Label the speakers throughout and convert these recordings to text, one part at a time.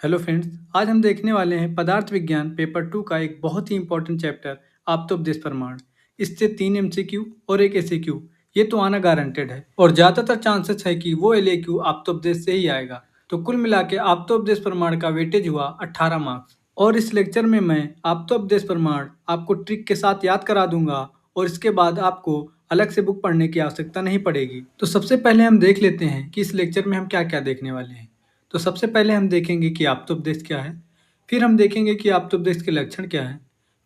Speaker 1: Hello friends. आज हम देखने वाले हैं पदार्थ विज्ञान पेपर 2 का एक बहुत ही इंपॉर्टेंट चैप्टर आप्तोपदेश प्रमाण। इससे 3 एमसीक्यू और एक एसएक्यू ये तो आना गारंटेड है और ज़्यादातर चांसेस है कि वो एलएक्यू आप्तोपदेश से ही आएगा। तो कुल मिला के आप्तोपदेश प्रमाण का वेटेज हुआ 18 मार्क्स। और इस लेक्चर में मैं आप्तोपदेश प्रमाण आपको ट्रिक के साथ याद करा दूंगा और इसके बाद आपको अलग से बुक पढ़ने की आवश्यकता नहीं पड़ेगी। तो सबसे पहले हम देख लेते हैं कि इस लेक्चर में हम क्या क्या देखने वाले हैं। तो सबसे पहले हम देखेंगे कि आप्तोपदेश क्या है, फिर हम देखेंगे कि आप्तोपदेश के लक्षण क्या हैं,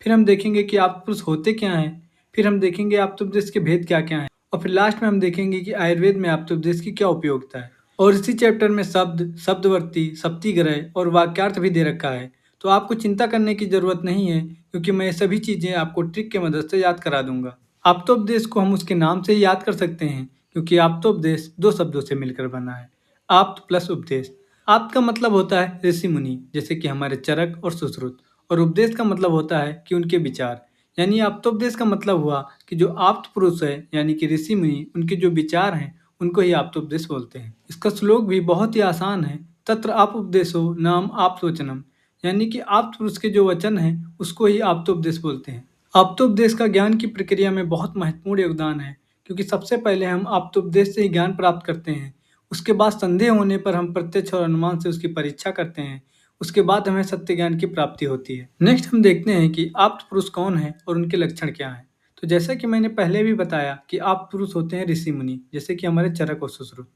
Speaker 1: फिर हम देखेंगे कि आप्तपुरुष होते क्या हैं, फिर हम देखेंगे आप्तोपदेश के भेद क्या-क्या हैं और फिर लास्ट में हम देखेंगे कि आयुर्वेद में आप्तोपदेश की क्या उपयोगिता है। और इसी चैप्टर में शब्द, शब्दवर्ती, शक्तिग्रह और वाक्यार्थ भी दे रखा है। तो आपको चिंता करने की ज़रूरत नहीं है क्योंकि मैं ये सभी चीज़ें आपको ट्रिक की मदद से याद करा दूँगा। आप्तोपदेश को हम उसके नाम से ही याद कर सकते हैं क्योंकि आप्तोपदेश 2 शब्दों से मिलकर बना है, आप्त प्लस उपदेश। आप्त का मतलब होता है ऋषि मुनि जैसे कि हमारे चरक और सुश्रुत, और उपदेश का मतलब होता है कि उनके विचार। यानी आप्तोपदेश का मतलब हुआ कि जो आप्त पुरुष है यानी कि ऋषि मुनि उनके जो विचार हैं उनको ही आप्तोपदेश बोलते हैं। इसका श्लोक भी बहुत ही आसान है। तत्र आप उपदेशो नाम आप्तवचनम, यानी कि आप्त पुरुष के जो वचन हैं उसको ही आप्तोपदेश बोलते हैं। आप्तोपदेश का ज्ञान की प्रक्रिया में बहुत महत्वपूर्ण योगदान है क्योंकि सबसे पहले हम आप्तोपदेश से ही ज्ञान प्राप्त करते हैं। उसके बाद संदेह होने पर हम प्रत्यक्ष और अनुमान से उसकी परीक्षा करते हैं। उसके बाद हमें सत्य ज्ञान की प्राप्ति होती है। नेक्स्ट हम देखते हैं कि आप्त पुरुष कौन है और उनके लक्षण क्या हैं। तो जैसा कि मैंने पहले भी बताया कि आप्त पुरुष होते हैं ऋषि मुनि जैसे कि हमारे चरक और सुश्रुत।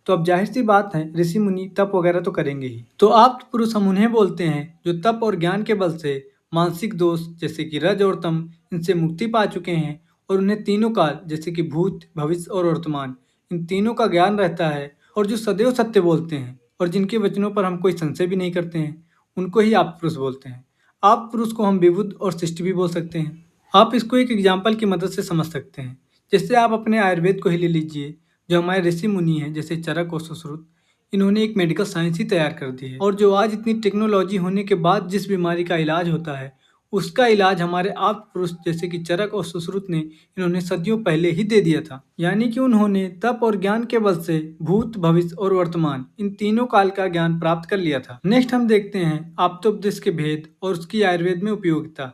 Speaker 1: तो अब जाहिर सी बात है ऋषि मुनि तप वगैरह तो करेंगे ही। तो आप्त पुरुष हम उन्हें बोलते हैं जो तप और ज्ञान के बल से मानसिक दोष जैसे कि रज और तम इनसे मुक्ति पा चुके हैं और उन्हें तीनों काल जैसे कि भूत, भविष्य और वर्तमान इन तीनों का ज्ञान रहता है और जो सदैव सत्य बोलते हैं और जिनके वचनों पर हम कोई संशय भी नहीं करते हैं उनको ही आप पुरुष बोलते हैं। आप पुरुष को हम विबुद्ध और शिष्ट भी बोल सकते हैं। आप इसको एक एग्जाम्पल की मदद से समझ सकते हैं। जैसे आप अपने आयुर्वेद को ही ले लीजिए। जो हमारे ऋषि मुनि हैं जैसे चरक और सुश्रुत, इन्होंने एक मेडिकल साइंस ही तैयार कर दी है और जो आज इतनी टेक्नोलॉजी होने के बाद जिस बीमारी का इलाज होता है उसका इलाज हमारे आप पुरुष जैसे कि चरक और सुश्रुत ने इन्होंने सदियों पहले ही दे दिया था। यानी कि उन्होंने तप और ज्ञान के बल से भूत, भविष्य और वर्तमान इन तीनों काल का ज्ञान प्राप्त कर लिया था। नेक्स्ट हम देखते हैं आप्तोपदेश के भेद और उसकी आयुर्वेद में उपयोगिता।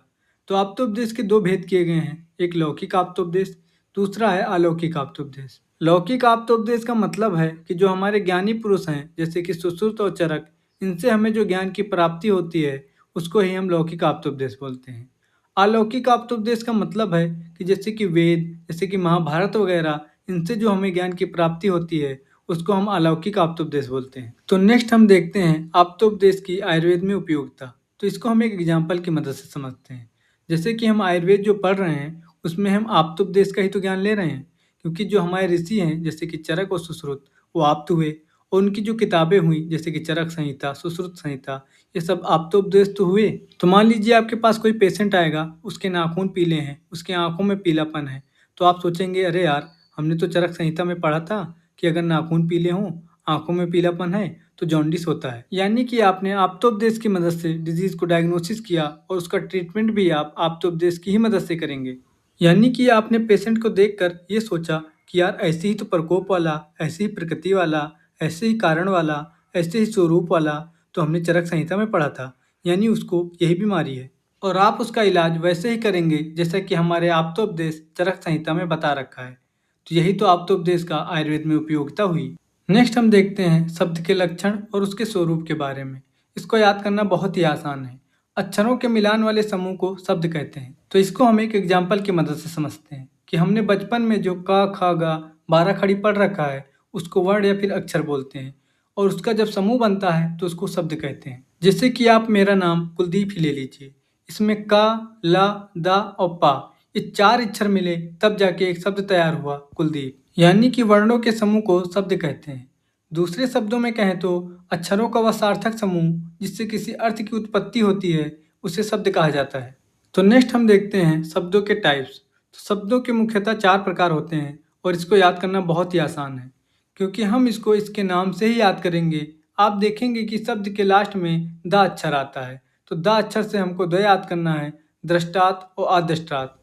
Speaker 1: तो आप्तोपदेश के दो भेद किए गए हैं, एक लौकिक आप्तोपदेश, दूसरा है अलौकिक आप्तोपदेश। लौकिक आप्तोपदेश का मतलब है कि जो हमारे ज्ञानी पुरुष हैं जैसे कि सुश्रुत और चरक, इनसे हमें जो ज्ञान की प्राप्ति होती है उसको ही हम लौकिक आप्तोपदेश बोलते हैं। अलौकिक आप्तोपदेश का मतलब है कि जैसे कि वेद, जैसे कि महाभारत वगैरह, इनसे जो हमें ज्ञान की प्राप्ति होती है उसको हम अलौकिक आप्तोपदेश बोलते हैं। तो नेक्स्ट हम देखते हैं आप्तोपदेश की आयुर्वेद में उपयोगिता। तो इसको हम एक एग्जाम्पल की मदद से समझते हैं। जैसे कि हम आयुर्वेद जो पढ़ रहे हैं उसमें हम आप्तोपदेश का ही तो ज्ञान ले रहे हैं क्योंकि जो हमारे ऋषि हैं जैसे कि चरक और सुश्रुत वो आप्त हुए और उनकी जो किताबें हुई जैसे कि चरक संहिता, सुश्रुत संहिता, ये सब आप्तोपदेश तो हुए। तो मान लीजिए आपके पास कोई पेशेंट आएगा, उसके नाखून पीले हैं, उसकी आंखों में पीलापन है, तो आप सोचेंगे अरे यार, हमने तो चरक संहिता में पढ़ा था कि अगर नाखून पीले हों, आंखों में पीलापन है तो जॉन्डिस होता है। यानी कि आपने आप्तोपदेश की मदद से डिजीज को डायग्नोसिस किया और उसका ट्रीटमेंट भी आप आप्तोपदेश की ही मदद से करेंगे। यानी कि आपने पेशेंट को देखकर ये सोचा कि यार ऐसे ही तो प्रकोप वाला, ऐसे ही प्रकृति वाला, ऐसे ही कारण वाला, ऐसे ही स्वरूप वाला तो हमने चरक संहिता में पढ़ा था, यानी उसको यही बीमारी है। और आप उसका इलाज वैसे ही करेंगे जैसा कि हमारे आप्तोपदेश चरक संहिता में बता रखा है। तो यही तो आप्तोपदेश का आयुर्वेद में उपयोगिता हुई। नेक्स्ट हम देखते हैं शब्द के लक्षण और उसके स्वरूप के बारे में। इसको याद करना बहुत ही आसान है। अक्षरों के मिलान वाले समूह को शब्द कहते हैं। तो इसको हम एक एग्जाम्पल की मदद से समझते हैं कि हमने बचपन में जो क, ख, ग, 12 खड़ी पढ़ रखा है उसको वर्ण या फिर अक्षर बोलते हैं और उसका जब समूह बनता है तो उसको शब्द कहते हैं। जैसे कि आप मेरा नाम कुलदीप ही ले लीजिए। इसमें क, ल, द और पा ये 4 अक्षर मिले तब जाके एक शब्द तैयार हुआ कुलदीप। यानी कि वर्णों के समूह को शब्द कहते हैं। दूसरे शब्दों में कहें तो अक्षरों का वह सार्थक समूह जिससे किसी अर्थ की उत्पत्ति होती है उसे शब्द कहा जाता है। तो नेक्स्ट हम देखते हैं शब्दों के टाइप्स। तो शब्दों के मुख्यतः 4 प्रकार होते हैं और इसको याद करना बहुत ही आसान है क्योंकि हम इसको इसके नाम से ही याद करेंगे। आप देखेंगे कि शब्द के लास्ट में द अक्षर आता है, तो द अक्षर से हमको द याद करना है, दृष्टात और अदृष्टात।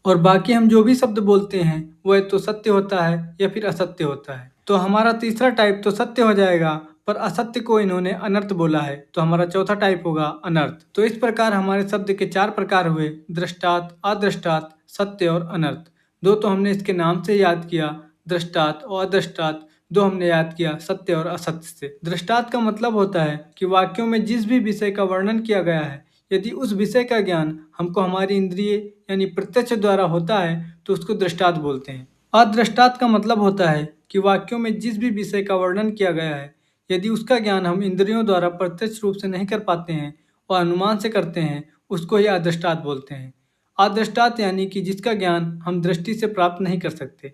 Speaker 1: और बाकी हम जो भी शब्द बोलते हैं वह तो सत्य होता है या फिर असत्य होता है। तो हमारा तीसरा टाइप तो सत्य हो जाएगा पर असत्य को इन्होंने अनर्थ बोला है, तो हमारा चौथा टाइप होगा अनर्थ। तो इस प्रकार हमारे शब्द के 4 प्रकार हुए, दृष्टात, अदृष्टात, सत्य और अनर्थ। 2 तो हमने इसके नाम से याद किया, दृष्टात और अदृष्टात। 2 हमने याद किया सत्य और असत्य से। दृष्टात का मतलब होता है कि वाक्यों में जिस भी विषय का वर्णन किया गया है, यदि उस विषय का ज्ञान हमको हमारी इंद्रिय यानी प्रत्यक्ष द्वारा होता है तो उसको दृष्टात बोलते हैं। अदृष्टात का मतलब होता है कि वाक्यों में जिस भी विषय का वर्णन किया गया है, यदि उसका ज्ञान हम इंद्रियों द्वारा प्रत्यक्ष रूप से नहीं कर पाते हैं और अनुमान से करते हैं, उसको ही अदृष्टात बोलते हैं। अदृष्टात यानी कि जिसका ज्ञान हम दृष्टि से प्राप्त नहीं कर सकते।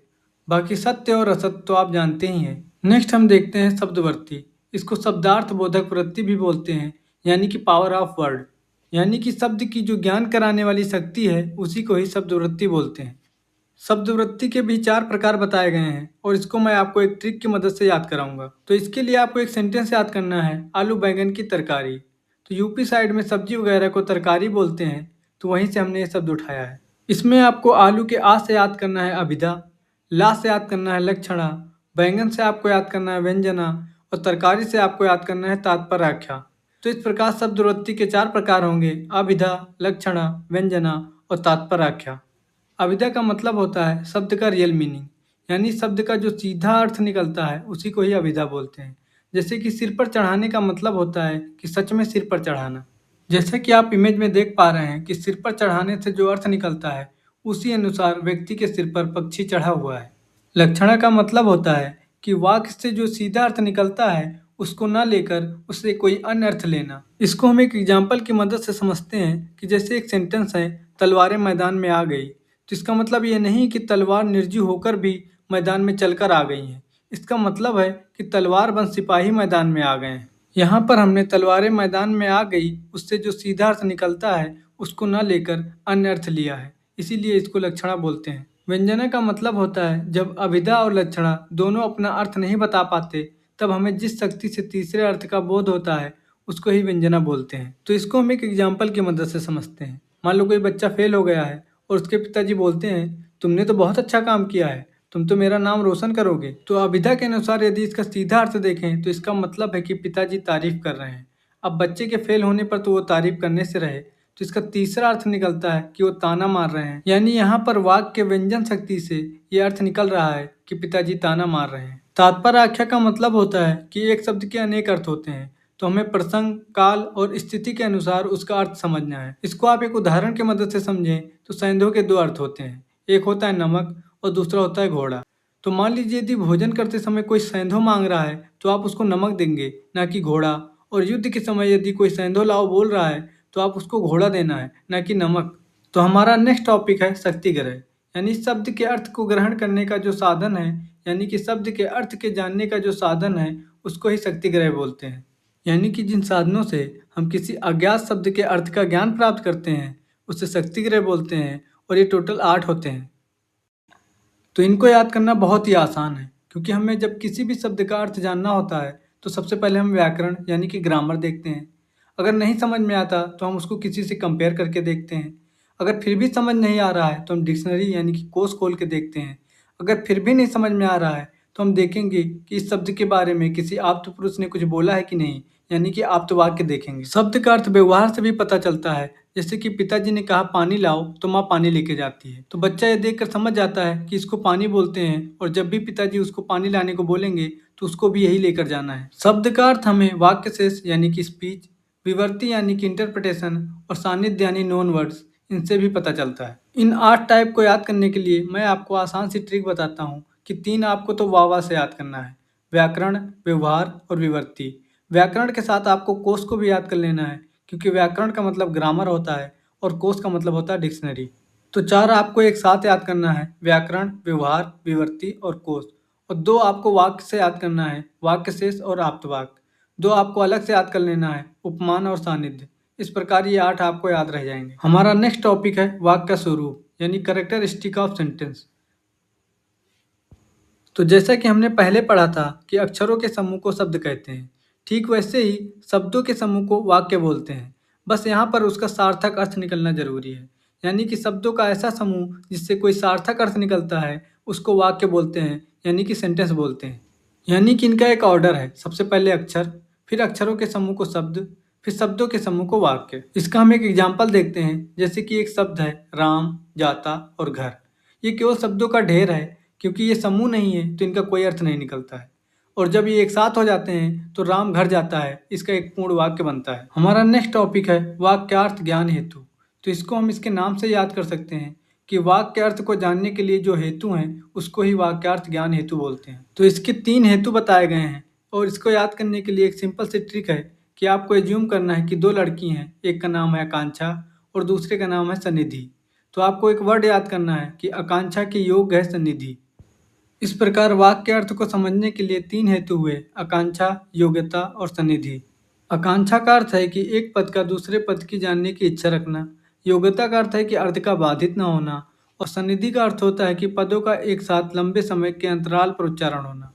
Speaker 1: बाकी सत्य और असत्य तो आप जानते ही हैं। नेक्स्ट हम देखते हैं शब्दवृत्ति। इसको शब्दार्थ बोधक वृत्ति भी बोलते हैं, यानी कि पावर ऑफ वर्ड। यानी कि शब्द की जो ज्ञान कराने वाली शक्ति है, उसी को ही शब्दवृत्ति बोलते हैं। शब्दवृत्ति के भी 4 प्रकार बताए गए हैं और इसको मैं आपको एक ट्रिक की मदद से याद कराऊंगा। तो इसके लिए आपको एक सेंटेंस याद करना है, आलू बैंगन की तरकारी। तो यूपी साइड में सब्जी वगैरह को तरकारी बोलते हैं, तो वहीं से हमने ये शब्द उठाया है। इसमें आपको आलू के आ से याद करना है अभिधा, ला से याद करना है लक्षणा, बैंगन से आपको याद करना है व्यंजना और तरकारी से आपको याद करना है तात्पर्याख्या। तो इस प्रकार शब्दवृत्ति के 4 प्रकार होंगे, अभिधा, लक्षणा, व्यंजना और तात्पर्याख्या। अभिधा का मतलब होता है शब्द का रियल मीनिंग, यानी शब्द का जो सीधा अर्थ निकलता है उसी को ही अभिधा बोलते हैं। जैसे कि सिर पर चढ़ाने का मतलब होता है कि सच में सिर पर चढ़ाना। जैसे कि आप इमेज में देख पा रहे हैं कि सिर पर चढ़ाने से जो अर्थ निकलता है, उसी अनुसार व्यक्ति के सिर पर पक्षी चढ़ा हुआ है। लक्षणा का मतलब होता है कि वाक्य से जो सीधा अर्थ निकलता है उसको न लेकर उससे कोई अन्य अर्थ लेना। इसको हम एक एग्जाम्पल की मदद से समझते हैं कि जैसे एक सेंटेंस है, तलवारें मैदान में आ गई। तो इसका मतलब ये नहीं कि तलवार निर्जीव होकर भी मैदान में चलकर आ गई हैं। इसका मतलब है कि तलवार बंद सिपाही मैदान में आ गए हैं। यहाँ पर हमने तलवारें मैदान में आ गई, उससे जो सीधा अर्थ निकलता है उसको न लेकर अन्य अर्थ लिया है, इसीलिए इसको लक्षणा बोलते हैं। व्यंजना का मतलब होता है जब अभिधा और लक्षणा दोनों अपना अर्थ नहीं बता पाते, तब हमें जिस शक्ति से तीसरे अर्थ का बोध होता है उसको ही व्यंजना बोलते हैं। तो इसको हम एक एग्जाम्पल की मदद से समझते हैं। मान लो कोई बच्चा फेल हो गया है और उसके पिताजी बोलते हैं, तुमने तो बहुत अच्छा काम किया है, तुम तो मेरा नाम रोशन करोगे। तो अभिधा के अनुसार यदि इसका सीधा अर्थ देखें तो इसका मतलब है कि पिताजी तारीफ कर रहे हैं। अब बच्चे के फेल होने पर तो वो तारीफ करने से रहे, तो इसका तीसरा अर्थ निकलता है कि वो ताना मार रहे हैं। यानी यहाँ पर वाक्य के व्यंजन शक्ति से ये अर्थ निकल रहा है कि पिताजी ताना मार रहे हैं। तात्पर्य आख्या का मतलब होता है कि एक शब्द के अनेक अर्थ होते हैं, तो हमें प्रसंग, काल और स्थिति के अनुसार उसका अर्थ समझना है। इसको आप एक उदाहरण की मदद से समझें तो सेंधों के 2 अर्थ होते हैं, एक होता है नमक और दूसरा होता है घोड़ा। तो मान लीजिए यदि भोजन करते समय कोई सेंधो मांग रहा है तो आप उसको नमक देंगे, ना कि घोड़ा। और युद्ध के समय यदि कोई सेंधो लाओ बोल रहा है तो आप उसको घोड़ा देना है, ना कि नमक। तो हमारा नेक्स्ट टॉपिक है शक्ति ग्रह, यानी शब्द के अर्थ को ग्रहण करने का जो साधन है, यानी कि शब्द के अर्थ के जानने का जो साधन है, उसको ही शक्ति ग्रह बोलते हैं। यानी कि जिन साधनों से हम किसी अज्ञात शब्द के अर्थ का ज्ञान प्राप्त करते हैं उसे शक्ति ग्रह बोलते हैं, और ये टोटल 8 होते हैं। तो इनको याद करना बहुत ही आसान है, क्योंकि हमें जब किसी भी शब्द का अर्थ जानना होता है तो सबसे पहले हम व्याकरण यानी कि ग्रामर देखते हैं। अगर नहीं समझ में आता तो हम उसको किसी से कंपेयर करके देखते हैं। अगर फिर भी समझ नहीं आ रहा है तो हम डिक्शनरी यानी कि कोश खोल के देखते हैं। अगर फिर भी नहीं समझ में आ रहा है तो हम देखेंगे कि इस शब्द के बारे में किसी आप्त पुरुष ने कुछ बोला है कि नहीं, यानी कि आप्त वाक्य देखेंगे। शब्द का अर्थ व्यवहार से भी पता चलता है। जैसे कि पिताजी ने कहा पानी लाओ तो माँ पानी लेके जाती है, तो बच्चा ये देखकर समझ जाता है कि इसको पानी बोलते हैं, और जब भी पिताजी उसको पानी लाने को बोलेंगे तो उसको भी यही लेकर जाना है। शब्द का अर्थ हमें वाक्य शेष यानी कि स्पीच, विवर्ती यानी कि इंटरप्रिटेशन और सानिध्य यानी नॉन वर्ड्स, इनसे भी पता चलता है। इन 8 टाइप को याद करने के लिए मैं आपको आसान सी ट्रिक बताता हूँ कि 3 आपको तो वाह वाह से याद करना है, व्याकरण, व्यवहार और विवर्ती। व्याकरण के साथ आपको कोश को भी याद कर लेना है, क्योंकि व्याकरण का मतलब ग्रामर होता है और कोश का मतलब होता है डिक्शनरी। तो 4 आपको एक साथ याद करना है, व्याकरण, व्यवहार, विवर्ती और कोश। और 2 आपको वाक्य से याद करना है, वाक्य शेष और आप्तवाक्य। 2 आपको अलग से याद कर लेना है, उपमान और सानिध्य। इस प्रकार ये 8 आपको याद रह जाएंगे। हमारा नेक्स्ट टॉपिक है वाक्य का स्वरूप, यानी कैरेक्टरिस्टिक ऑफ सेंटेंस। तो जैसा कि हमने पहले पढ़ा था कि अक्षरों के समूह को शब्द कहते हैं, ठीक वैसे ही शब्दों के समूह को वाक्य बोलते हैं। बस यहाँ पर उसका सार्थक अर्थ निकलना जरूरी है। यानी कि शब्दों का ऐसा समूह जिससे कोई सार्थक अर्थ निकलता है उसको वाक्य बोलते हैं, यानी कि सेंटेंस बोलते हैं। यानी कि इनका एक ऑर्डर है। सबसे पहले अक्षर, फिर अक्षरों के समूह को शब्द, फिर शब्दों के समूह को वाक्य। इसका हम एक एग्जाम्पल देखते हैं, जैसे कि एक शब्द है राम, जाता और घर। ये केवल शब्दों का ढेर है, क्योंकि ये समूह नहीं है तो इनका कोई अर्थ नहीं निकलता है। और जब ये एक साथ हो जाते हैं तो राम घर जाता है, इसका एक पूर्ण वाक्य बनता है। हमारा नेक्स्ट टॉपिक है वाक्यार्थ ज्ञान हेतु। तो इसको हम इसके नाम से याद कर सकते हैं कि वाक्य अर्थ को जानने के लिए जो हेतु हैं उसको ही वाक्यार्थ ज्ञान हेतु बोलते हैं। तो इसके 3 हेतु बताए गए हैं और इसको याद करने के लिए एक सिंपल सी ट्रिक है कि आपको एज्यूम करना है कि 2 लड़की हैं, एक का नाम है आकांक्षा और दूसरे का नाम है सनिधि। तो आपको एक वर्ड याद करना है कि आकांक्षा के योग है सनिधि। इस प्रकार वाक्य अर्थ को समझने के लिए 3 हेतु हुए, आकांक्षा, योग्यता और सनिधि। आकांक्षा का अर्थ है कि एक पद का दूसरे पद की जानने की इच्छा रखना। योग्यता का अर्थ है कि अर्थ का बाधित न होना। और सनिधि का अर्थ होता है कि पदों का एक साथ लंबे समय के अंतराल पर उच्चारण होना।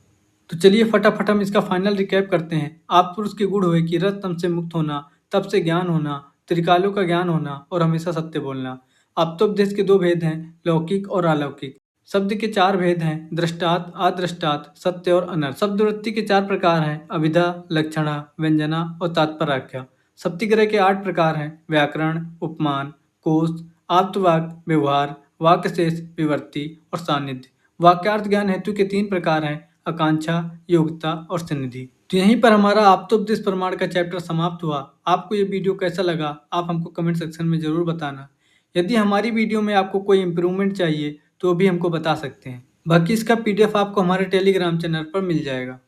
Speaker 1: तो चलिए फटाफट हम इसका फाइनल रिकैप करते हैं। आप पुरुष के गुण हुए कि रस तम से मुक्त होना, तप से ज्ञान होना, त्रिकालों का ज्ञान होना और हमेशा सत्य बोलना। आप्तोपदेश के 2 भेद हैं, लौकिक और अलौकिक। शब्द के 4 भेद हैं, दृष्टात, अदृष्टात, सत्य और अनर्थ। शब्दवृत्ति के 4 प्रकार हैं, अभिधा, लक्षणा, व्यंजना और तात्पर्याख्या। शक्तिग्रह के 8 प्रकार हैं, व्याकरण, उपमान, कोश, आप्तवाक्य, व्यवहार, वाक्यशेष, विवर्ती और सान्निध्य। वाक्यार्थ ज्ञान हेतु के 3 प्रकार हैं, आकांक्षा, योग्यता और सनिधि। तो यहीं पर हमारा आप्तोपदेश प्रमाण का चैप्टर समाप्त हुआ। आपको ये वीडियो कैसा लगा आप हमको कमेंट सेक्शन में ज़रूर बताना। यदि हमारी वीडियो में आपको कोई इम्प्रूवमेंट चाहिए तो भी हमको बता सकते हैं। बाकी इसका PDF आपको हमारे टेलीग्राम चैनल पर मिल जाएगा।